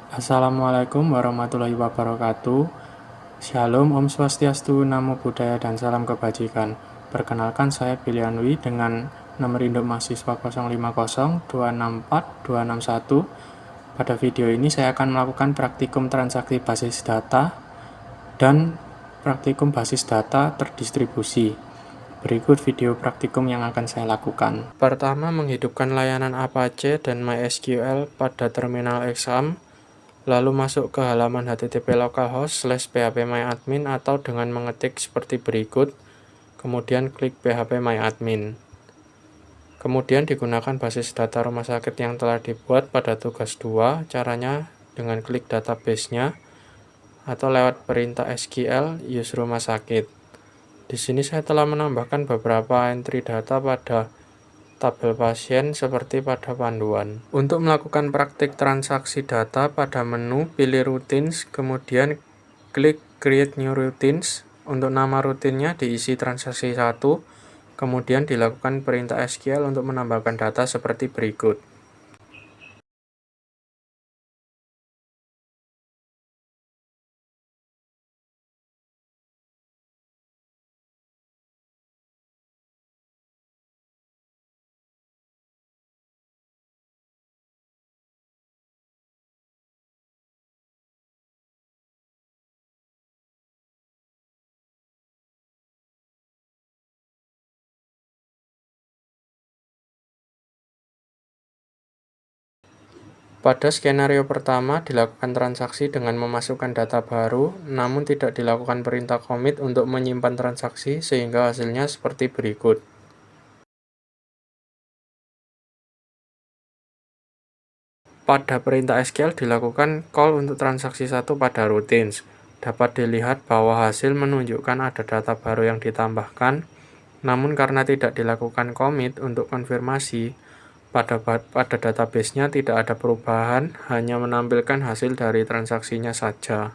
Assalamualaikum warahmatullahi wabarakatuh. Shalom, Om Swastiastu, Namo Buddhaya, dan salam kebajikan. Perkenalkan, saya Bilian Dwi dengan nomor induk mahasiswa 050264261. Pada video ini saya akan melakukan praktikum transaksi basis data dan praktikum basis data terdistribusi. Berikut video praktikum yang akan saya lakukan. Pertama, menghidupkan layanan Apache dan MySQL pada terminal exam. Lalu masuk ke halaman http localhost/phpMyAdmin atau dengan mengetik seperti berikut, kemudian klik phpMyAdmin. Kemudian digunakan basis data rumah sakit yang telah dibuat pada tugas 2, caranya dengan klik database-nya atau lewat perintah SQL use rumah sakit. Di sini saya telah menambahkan beberapa entry data pada tabel pasien seperti pada panduan. Untuk melakukan praktik transaksi data, pada menu pilih routines, kemudian klik create new routines. Untuk nama rutinnya diisi transaksi 1, kemudian dilakukan perintah SQL untuk menambahkan data seperti berikut. Pada skenario pertama, dilakukan transaksi dengan memasukkan data baru, namun tidak dilakukan perintah commit untuk menyimpan transaksi, sehingga hasilnya seperti berikut. Pada perintah SQL dilakukan call untuk transaksi 1 pada routines. Dapat dilihat bahwa hasil menunjukkan ada data baru yang ditambahkan, namun karena tidak dilakukan commit untuk konfirmasi, pada database-nya tidak ada perubahan, hanya menampilkan hasil dari transaksinya saja.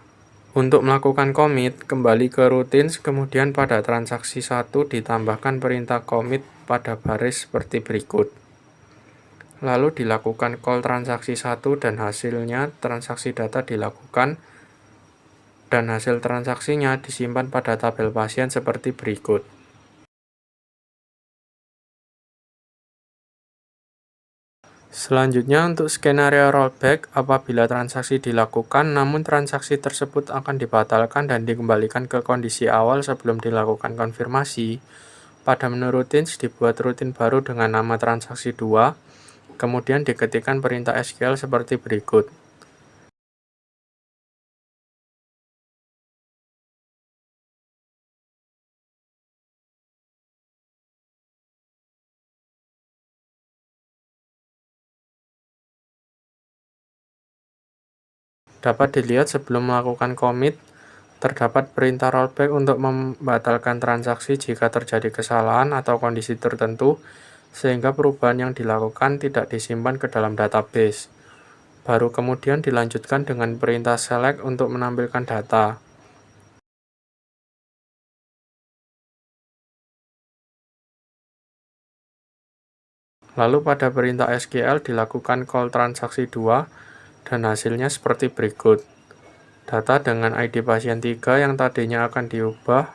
Untuk melakukan commit, kembali ke routines, kemudian pada transaksi 1 ditambahkan perintah commit pada baris seperti berikut. Lalu dilakukan call transaksi 1 dan hasilnya transaksi data dilakukan dan hasil transaksinya disimpan pada tabel pasien seperti berikut. Selanjutnya untuk skenario rollback, apabila transaksi dilakukan namun transaksi tersebut akan dibatalkan dan dikembalikan ke kondisi awal sebelum dilakukan konfirmasi, pada menu routines dibuat rutin baru dengan nama transaksi 2, kemudian diketikkan perintah SQL seperti berikut. Dapat dilihat sebelum melakukan commit, terdapat perintah rollback untuk membatalkan transaksi jika terjadi kesalahan atau kondisi tertentu, sehingga perubahan yang dilakukan tidak disimpan ke dalam database. Baru kemudian dilanjutkan dengan perintah select untuk menampilkan data. Lalu pada perintah SQL dilakukan call transaksi 2 dan hasilnya seperti berikut. Data dengan ID pasien 3 yang tadinya akan diubah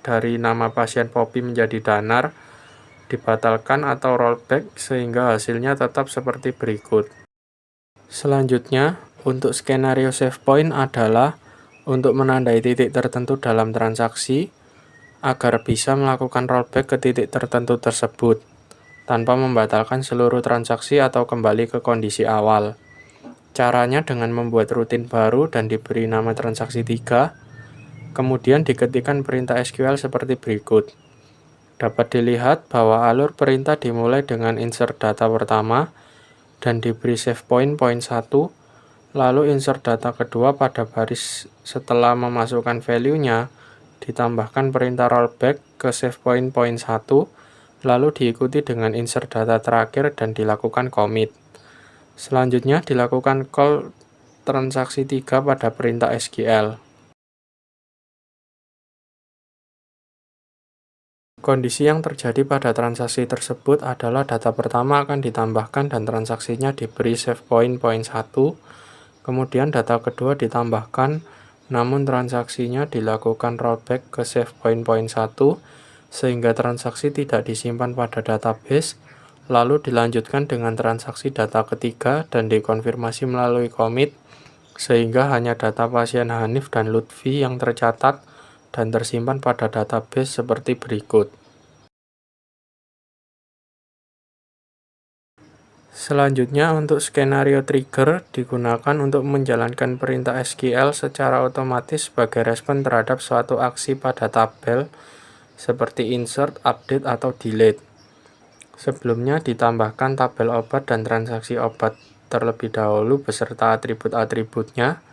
dari nama pasien Poppy menjadi Danar dibatalkan atau rollback sehingga hasilnya tetap seperti berikut. Selanjutnya, untuk skenario save point adalah untuk menandai titik tertentu dalam transaksi agar bisa melakukan rollback ke titik tertentu tersebut tanpa membatalkan seluruh transaksi atau kembali ke kondisi awal. Caranya dengan membuat rutin baru dan diberi nama transaksi 3, kemudian diketikkan perintah SQL seperti berikut. Dapat dilihat bahwa alur perintah dimulai dengan insert data pertama dan diberi save point 1, lalu insert data kedua pada baris setelah memasukkan value-nya, ditambahkan perintah rollback ke save point 1, lalu diikuti dengan insert data terakhir dan dilakukan commit. Selanjutnya dilakukan call transaksi 3 pada perintah SQL. Kondisi yang terjadi pada transaksi tersebut adalah data pertama akan ditambahkan dan transaksinya diberi save point 1, Kemudian data kedua ditambahkan, namun transaksinya dilakukan rollback ke save point 1, sehingga transaksi tidak disimpan pada database, lalu dilanjutkan dengan transaksi data ketiga dan dikonfirmasi melalui commit, sehingga hanya data pasien Hanif dan Lutfi yang tercatat dan tersimpan pada database seperti berikut. Selanjutnya, untuk skenario trigger digunakan untuk menjalankan perintah SQL secara otomatis sebagai respon terhadap suatu aksi pada tabel seperti insert, update, atau delete. Sebelumnya ditambahkan tabel obat dan transaksi obat terlebih dahulu beserta atribut-atributnya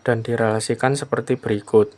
dan direlasikan seperti berikut.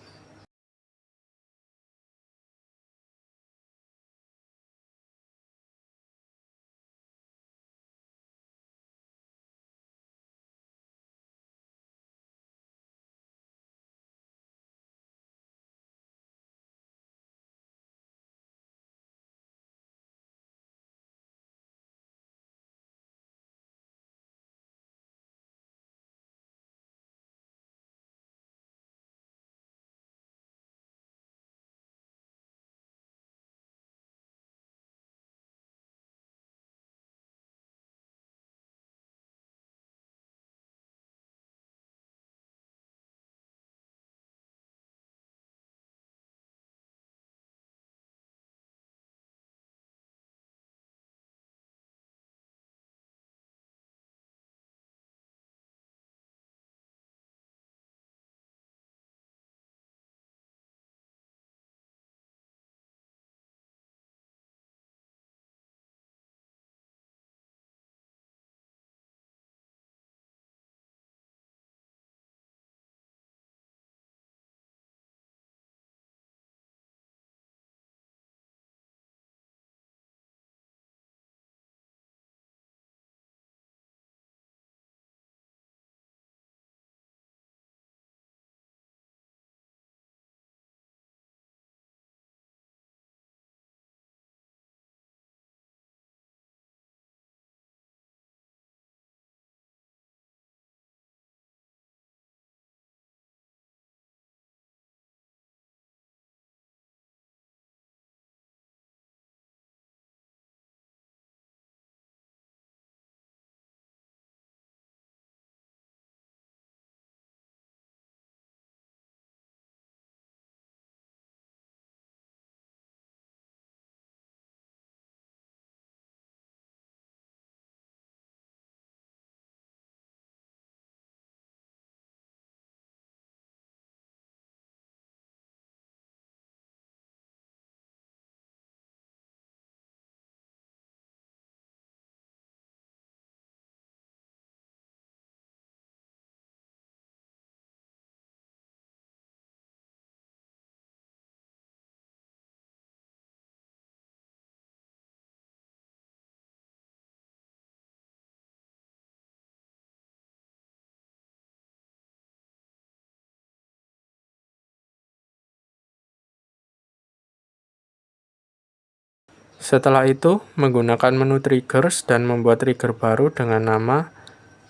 Setelah itu, menggunakan menu triggers dan membuat trigger baru dengan nama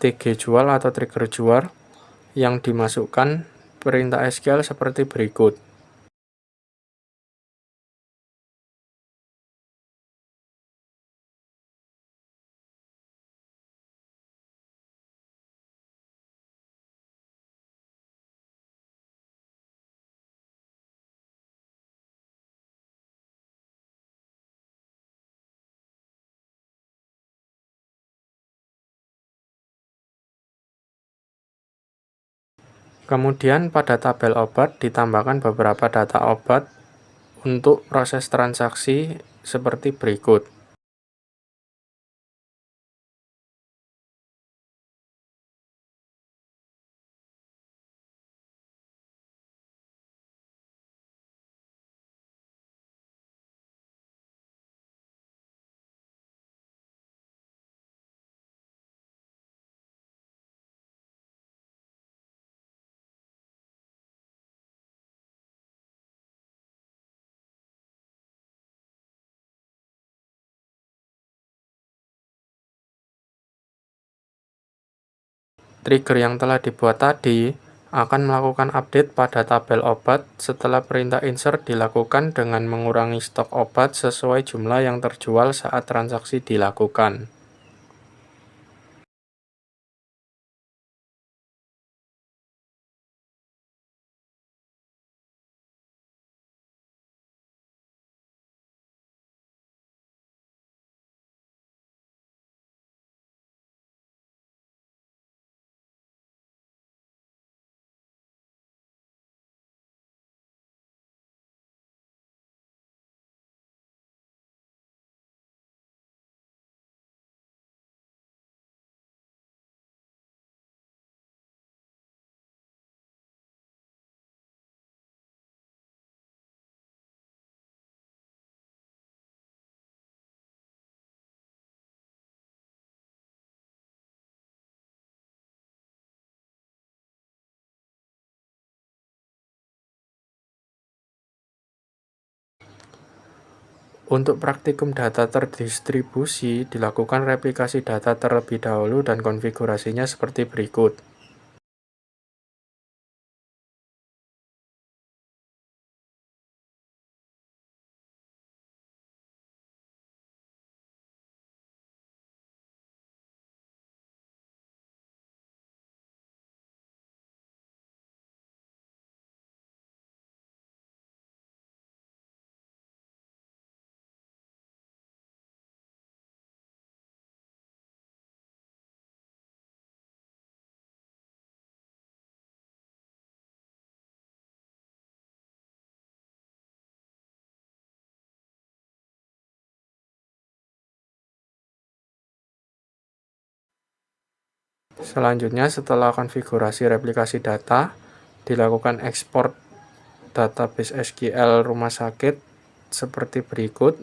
tgjual atau trigger jual yang dimasukkan perintah SQL seperti berikut. Kemudian pada tabel obat ditambahkan beberapa data obat untuk proses transaksi seperti berikut. Trigger yang telah dibuat tadi akan melakukan update pada tabel obat setelah perintah insert dilakukan dengan mengurangi stok obat sesuai jumlah yang terjual saat transaksi dilakukan. Untuk praktikum data terdistribusi, dilakukan replikasi data terlebih dahulu dan konfigurasinya seperti berikut. Selanjutnya, setelah konfigurasi replikasi data, dilakukan ekspor database SQL rumah sakit seperti berikut.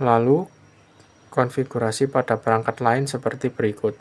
Lalu, konfigurasi pada perangkat lain seperti berikut.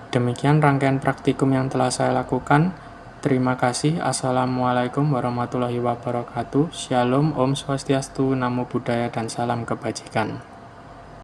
Demikian rangkaian praktikum yang telah saya lakukan. Terima kasih. Assalamualaikum warahmatullahi wabarakatuh. Shalom, Om Swastiastu, Namo Buddhaya, dan salam kebajikan.